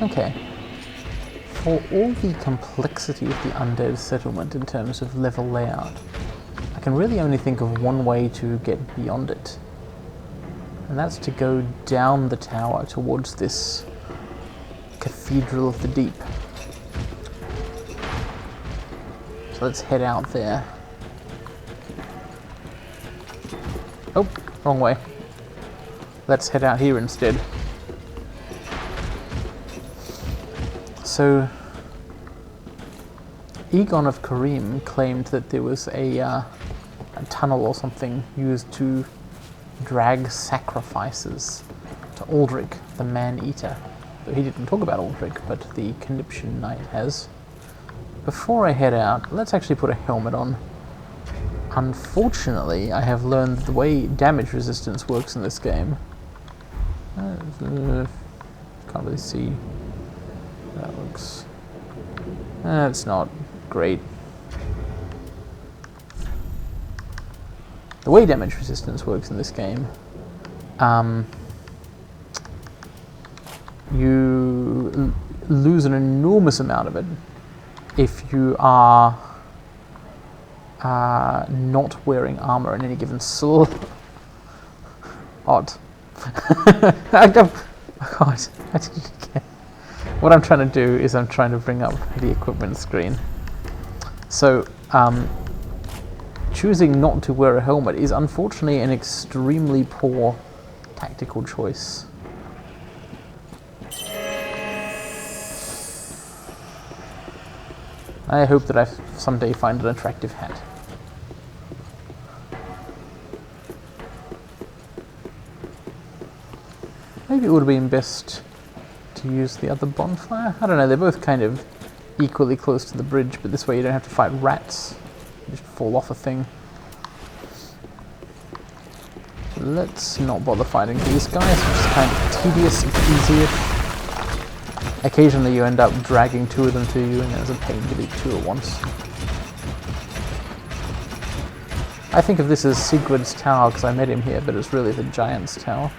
Okay. For all the complexity of the undead settlement in terms of level layout, I can really only think of one way to get beyond it. And that's to go down the tower towards this Cathedral of the Deep. So let's head out there. Oh, wrong way. Let's head out here instead. So, Egon of Karim claimed that there was a tunnel or something used to drag sacrifices to Aldrich, the Man-Eater. Though he didn't talk about Aldrich, but the Conniption Knight has. Before I head out, let's actually put a helmet on. Unfortunately, I have learned the way damage resistance works in this game. Can't really see. That looks... it's not great. The way damage resistance works in this game, you lose an enormous amount of it if you are not wearing armor in any given slot. Odd. God, I didn't get. What I'm trying to do is I'm trying to bring up the equipment screen. So, choosing not to wear a helmet is unfortunately an extremely poor tactical choice. I hope that I someday find an attractive hat. Maybe it would have been best to use the other bonfire? I don't know, they're both kind of equally close to the bridge, but this way you don't have to fight rats. You just fall off a thing. Let's not bother fighting these guys, which is kind of tedious and easier. Occasionally you end up dragging two of them to you, and there's a pain to beat two at once. I think of this as Sigurd's tower because I met him here, but it's really the giant's tower.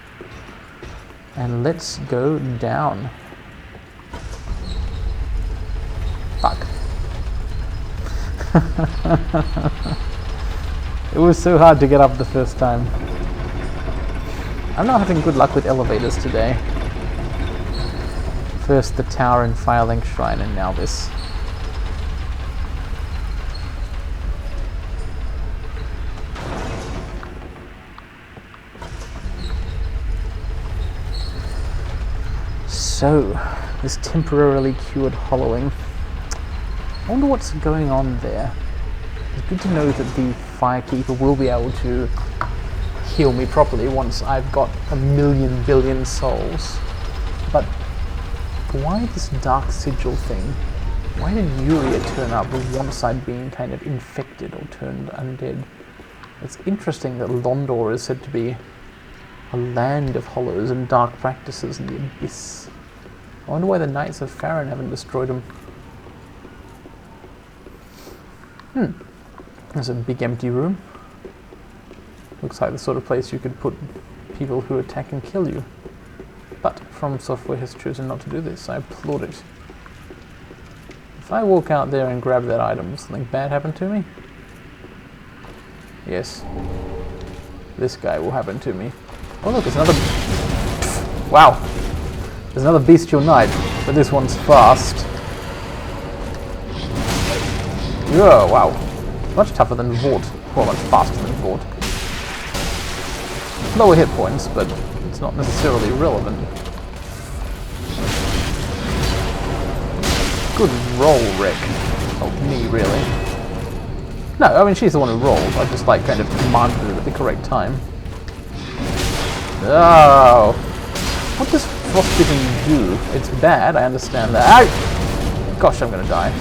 And let's go down. Fuck. It was so hard to get up the first time. I'm not having good luck with elevators today. First the tower and Firelink Shrine, and now this. So, this temporarily cured hollowing. I wonder what's going on there. It's good to know that the Firekeeper will be able to heal me properly once I've got 1,000,000 billion souls. But why this Dark Sigil thing? Why did Yuria turn up once I'd been kind of infected or turned undead? It's interesting that Londor is said to be a land of hollows and dark practices in the abyss. I wonder why the Knights of Farron haven't destroyed them. There's a big empty room. Looks like the sort of place you could put people who attack and kill you. But From Software has chosen not to do this. I applaud it. If I walk out there and grab that item, will something bad happen to me? Yes. This guy will happen to me. Oh look, there's another... Wow! There's another Bestial Knight, but this one's fast. Oh, wow. Much tougher than Vort. Well, much faster than Vort. Lower hit points, but it's not necessarily relevant. Good roll, Rick. Oh, me, really. No, I mean, she's the one who rolled. I just, like, kind of commanded it at the correct time. Oh! What does frostbitten do? It's bad, I understand that. Ow! Gosh, I'm gonna die.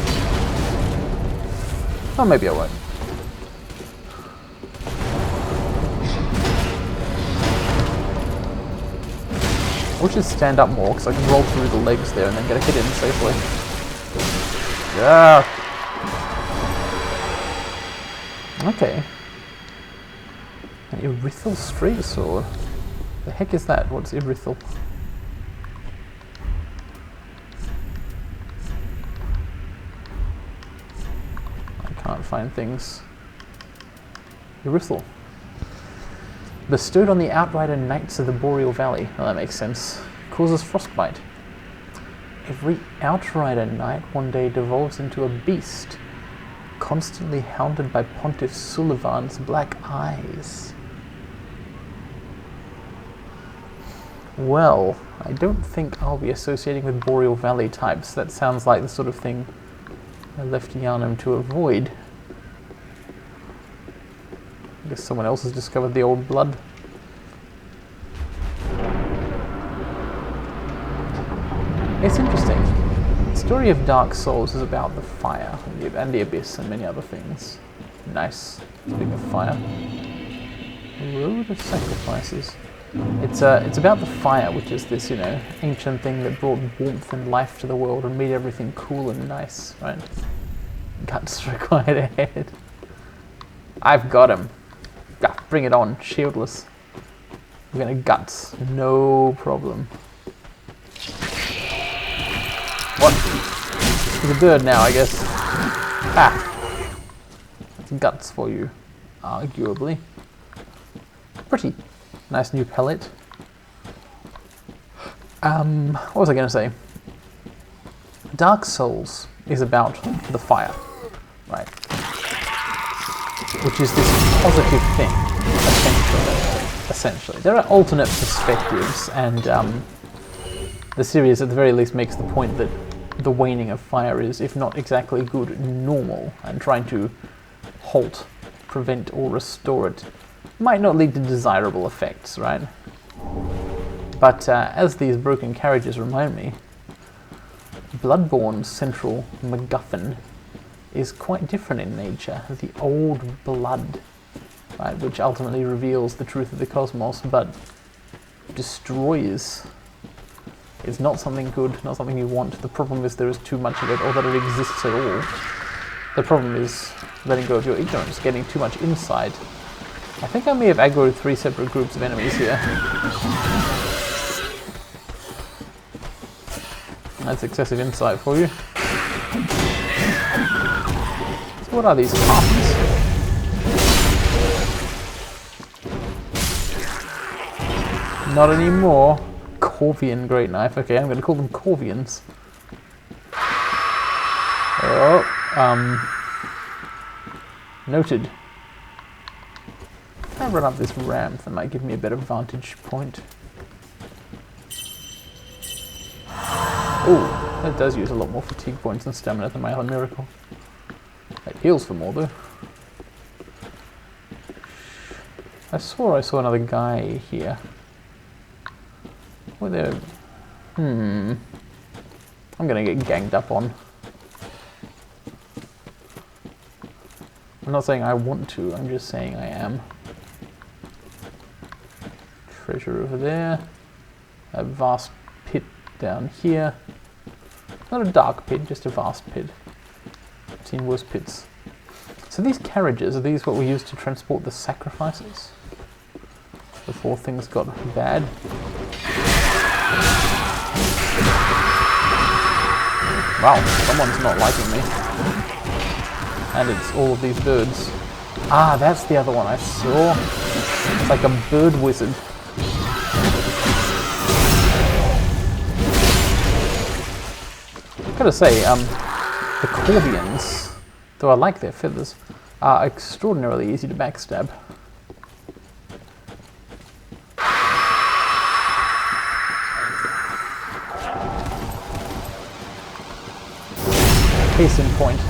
Oh, maybe I won't. I should stand up more, because I can roll through the legs there and then get a hit in safely. Yeah. Okay. An Irithel Straight Sword. The heck is that? What's Irithel? find things. Urethral. Bestowed on the Outrider Knights of the Boreal Valley. Well, that makes sense. Causes frostbite. Every Outrider Knight one day devolves into a beast, constantly hounded by Pontiff Sullivan's black eyes. Well, I don't think I'll be associating with Boreal Valley types. That sounds like the sort of thing I left Yharnam to avoid. I guess someone else has discovered the old blood. It's interesting. The story of Dark Souls is about the fire and the abyss and many other things. Nice. Speaking of fire. Road of Sacrifices. It's about the fire, which is this, you know, ancient thing that brought warmth and life to the world and made everything cool and nice, right? Guts required ahead. I've got him. Ah, bring it on, shieldless. We're gonna guts, no problem. What? He's a bird now, I guess. Ah! That's guts for you, arguably. Pretty. Nice new pellet. What was I going to say? Dark Souls is about the fire, right? Which is this positive thing, essentially. There are alternate perspectives, and the series at the very least makes the point that the waning of fire is, if not exactly good, normal, and trying to halt, prevent, or restore it might not lead to desirable effects, right? But as these broken carriages remind me, Bloodborne's central MacGuffin is quite different in nature. The old blood, right, which ultimately reveals the truth of the cosmos, but destroys. It's not something good, not something you want. The problem is there is too much of it, or that it exists at all. The problem is letting go of your ignorance, getting too much insight. I think I may have aggroed 3 separate groups of enemies here. That's excessive insight for you. So what are these puffs? Not anymore. Corvian Great Knife. Okay, I'm going to call them Corvians. Oh, noted. I'll run up this ramp, that might give me a better vantage point. Oh, that does use a lot more fatigue points and stamina than my other miracle. It heals for more though. I saw another guy here. Were there... I'm gonna get ganged up on. I'm not saying I want to, I'm just saying I am. Treasure over there. A vast pit down here. Not a dark pit, just a vast pit. I've seen worse pits. So these carriages, are these what we used to transport the sacrifices? Before things got bad? Wow, someone's not liking me. And it's all of these birds. Ah, that's the other one I saw. It's like a bird wizard. Gotta say, the Corvians, though I like their feathers, are extraordinarily easy to backstab. Case in point.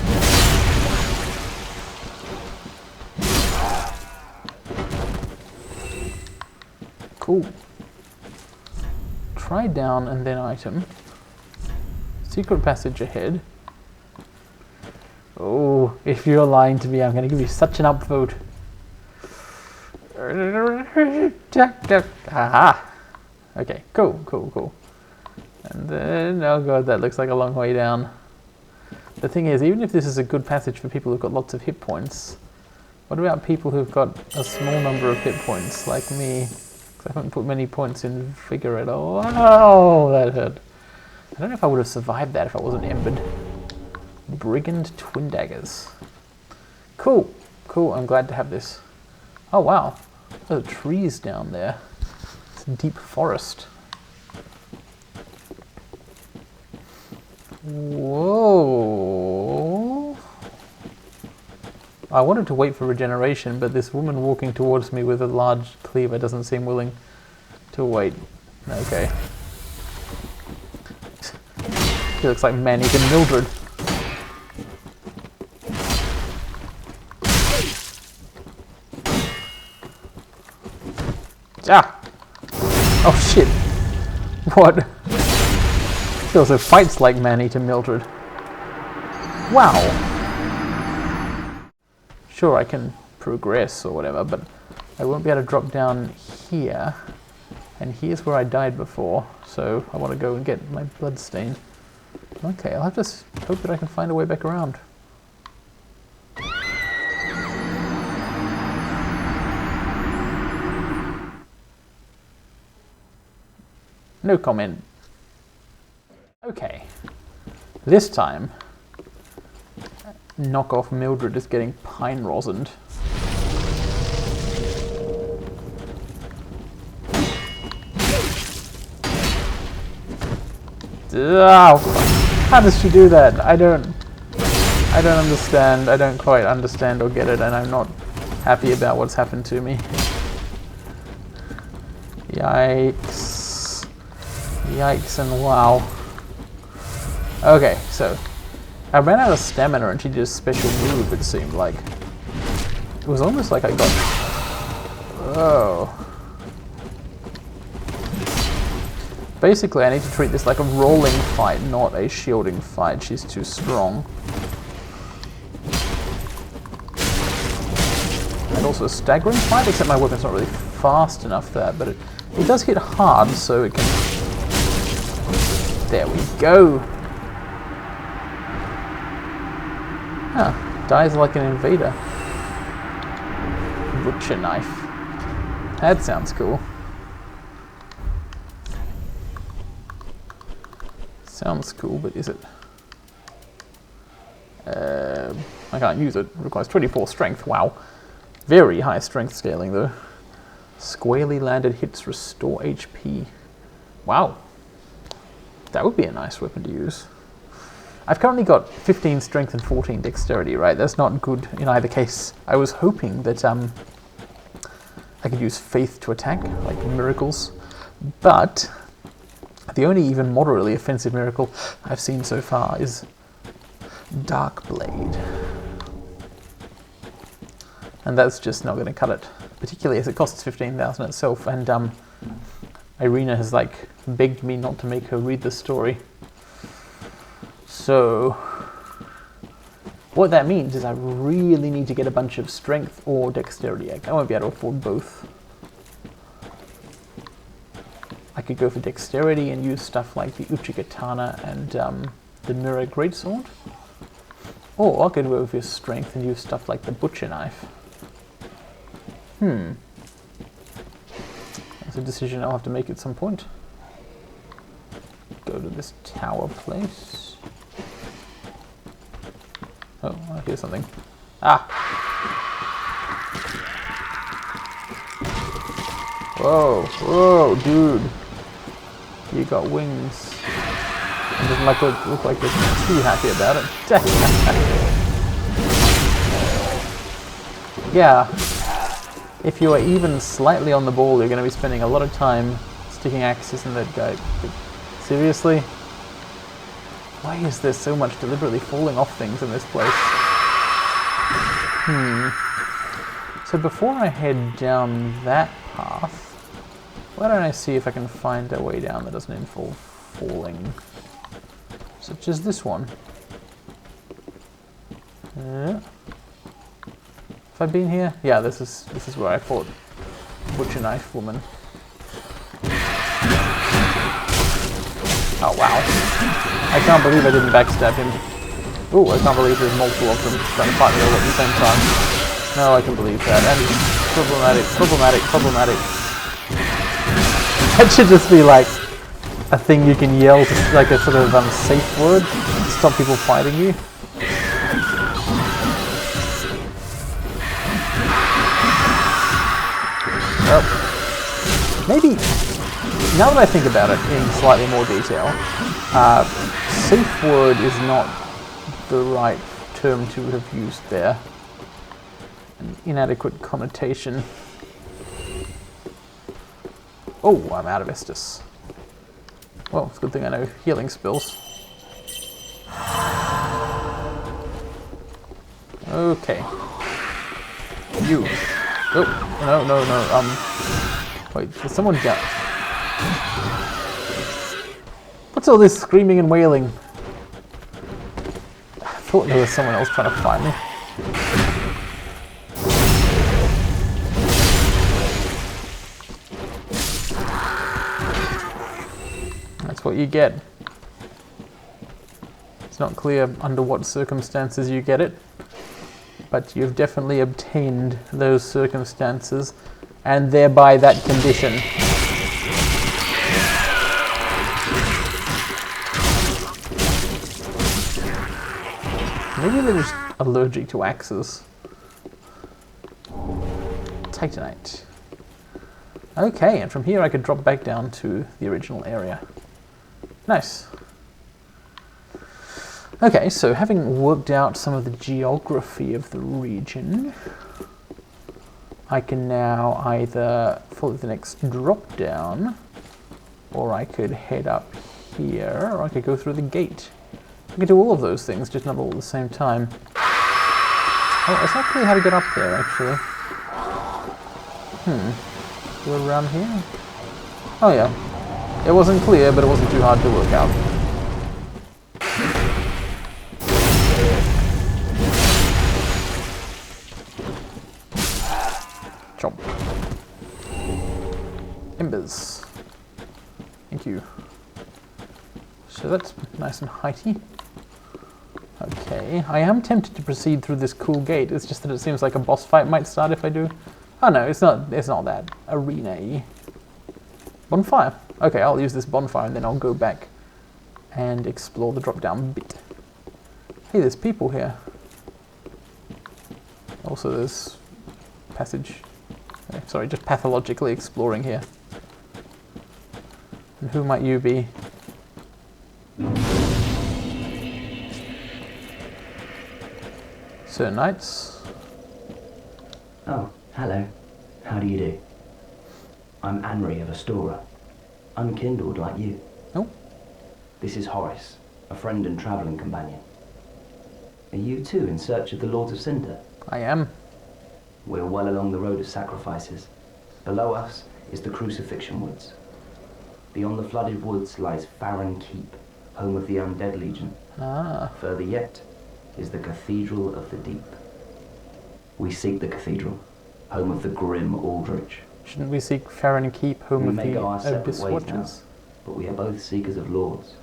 Cool. Try down and then item. Secret passage ahead. Oh, if you're lying to me, I'm going to give you such an upvote. Aha! Okay, cool. And then, oh god, that looks like a long way down. The thing is, even if this is a good passage for people who've got lots of hit points, what about people who've got a small number of hit points, like me? 'Cause I haven't put many points in Vigor at all. Oh, that hurt. I don't know if I would have survived that if I wasn't embered. Brigand Twin Daggers. Cool. Cool, I'm glad to have this. Oh wow, there are trees down there. It's a deep forest. Whoa. I wanted to wait for regeneration, but this woman walking towards me with a large cleaver doesn't seem willing to wait. Okay. She looks like Maneater Mildred. Ah! Oh shit! What? She also fights like Maneater Mildred. Wow! Sure, I can progress or whatever, but I won't be able to drop down here. And here's where I died before, so I want to go and get my blood stain. Okay, I'll have to hope that I can find a way back around. No comment. Okay. This time, knockoff Mildred is getting pine rosined. Oh, how does she do that? I don't understand. I don't quite understand or get it, and I'm not happy about what's happened to me. Yikes. Yikes and wow. Okay, so I ran out of stamina and she did a special move, it seemed like. It was almost like I got... Oh. Basically, I need to treat this like a rolling fight, not a shielding fight. She's too strong. And also a staggering fight, except my weapon's not really fast enough for that, but it does hit hard, so it can... There we go! Huh, dies like an invader. Butcher knife. That sounds cool. Sounds cool, but is it? I can't use it. It requires 24 strength. Wow. Very high strength scaling, though. Squarely landed hits restore HP. Wow. That would be a nice weapon to use. I've currently got 15 strength and 14 dexterity, right? That's not good in either case. I was hoping that I could use faith to attack, like miracles, but the only even moderately offensive miracle I've seen so far is Dark Blade. And that's just not going to cut it, particularly as it costs 15,000 itself, and Irina has like begged me not to make her read the story. So what that means is I really need to get a bunch of strength or dexterity. I won't be able to afford both. I could go for dexterity and use stuff like the Uchigatana and the Mirror Greatsword. Or I could go for strength and use stuff like the Butcher Knife. That's a decision I'll have to make at some point. Go to this tower place. Oh, I hear something. Ah! Whoa, whoa, dude. You got wings. It doesn't look like you're too happy about it. Yeah. If you are even slightly on the ball, you're going to be spending a lot of time sticking axes in that guy. But seriously? Why is there so much deliberately falling off things in this place? So before I head down that path, why don't I see if I can find a way down that doesn't involve falling? Such as this one. Have I been here? Yeah, this is where I fought Butcher Knife Woman. Oh wow. I can't believe I didn't backstab him. Ooh, I can't believe there's multiple of them trying to fight me all at the same time. No, I can believe that. And problematic. That should just be like a thing you can yell, to, like a sort of safe word to stop people fighting you. Maybe, now that I think about it in slightly more detail, safe word is not the right term to have used there. An inadequate connotation. Oh, I'm out of Estus. Well, it's a good thing I know healing spells. Okay. You. Oh, no. Wait, there's someone down. What's all this screaming and wailing? I thought there was someone else trying to find me. That's what you get. It's not clear under what circumstances you get it, but you've definitely obtained those circumstances, and thereby that condition. Maybe they're just allergic to axes. Titanite. Okay, and from here I could drop back down to the original area. Nice. Okay, so having worked out some of the geography of the region, I can now either follow the next drop down, or I could head up here, or I could go through the gate. I could do all of those things, just not all at the same time. Oh, it's not clear how to get up there, actually. Go around here? Oh yeah. It wasn't clear, but it wasn't too hard to work out. Chomp. Embers. Thank you. So that's nice and heighty. Okay, I am tempted to proceed through this cool gate. It's just that it seems like a boss fight might start if I do. Oh no, it's not that. Arena-y. Bonfire. Okay, I'll use this bonfire and then I'll go back and explore the drop-down bit. Hey, there's people here. Also, there's passage. Sorry, just pathologically exploring here. And who might you be? Sir Knights. Oh, hello. How do you do? I'm Anri of Astora, unkindled like you. Oh. This is Horace, a friend and travelling companion. Are you too in search of the Lords of Cinder? I am. We're well along the road of sacrifices. Below us is the Crucifixion Woods. Beyond the flooded woods lies Farron Keep, home of the Undead Legion. Ah. Further yet is the Cathedral of the Deep. We seek the cathedral, home of the grim Aldrich. Shouldn't we seek Farron Keep, home of We may the go our separate Abyss ways now, Watchers? but we are both seekers of lords.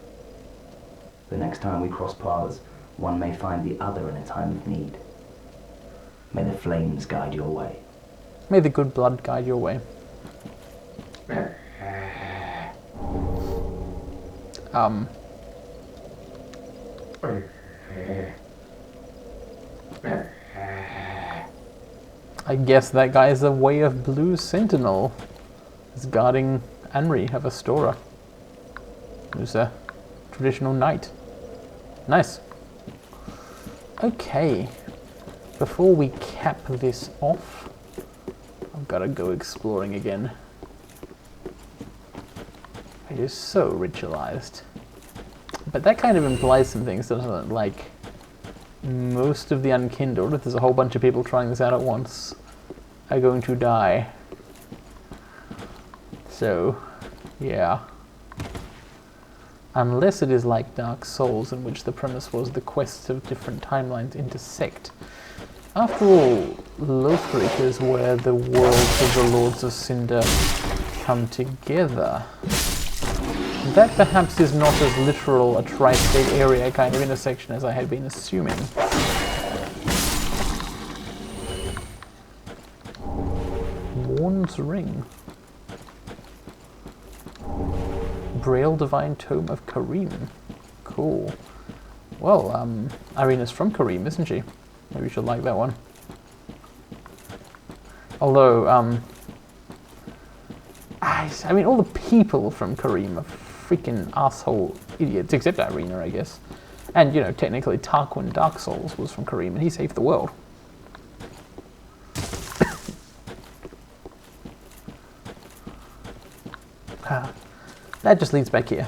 The next time we cross paths, one may find the other in a time of need. May the flames guide your way. May the good blood guide your way. I guess that guy is a Way of Blue Sentinel. He's guarding Anri of Astora, who's a traditional knight. Nice. Okay. Before we cap this off, I've got to go exploring again. It is so ritualized. But that kind of implies some things, doesn't it? Like, most of the unkindled, if there's a whole bunch of people trying this out at once, are going to die. So, yeah. Unless it is like Dark Souls, in which the premise was the quests of different timelines intersect. After all, Lothric is where the worlds of the Lords of Cinder come together. That perhaps is not as literal a tri-state area kind of intersection as I had been assuming. Warn's Ring. Braille Divine Tome of Karim. Cool. Well, Irina's from Karim, isn't she? Maybe she'll like that one. Although, guys, I mean, all the people from Kareem are freaking asshole idiots, except Irina, I guess. And, you know, technically Tarquin Dark Souls was from Kareem, and he saved the world. That just leads back here.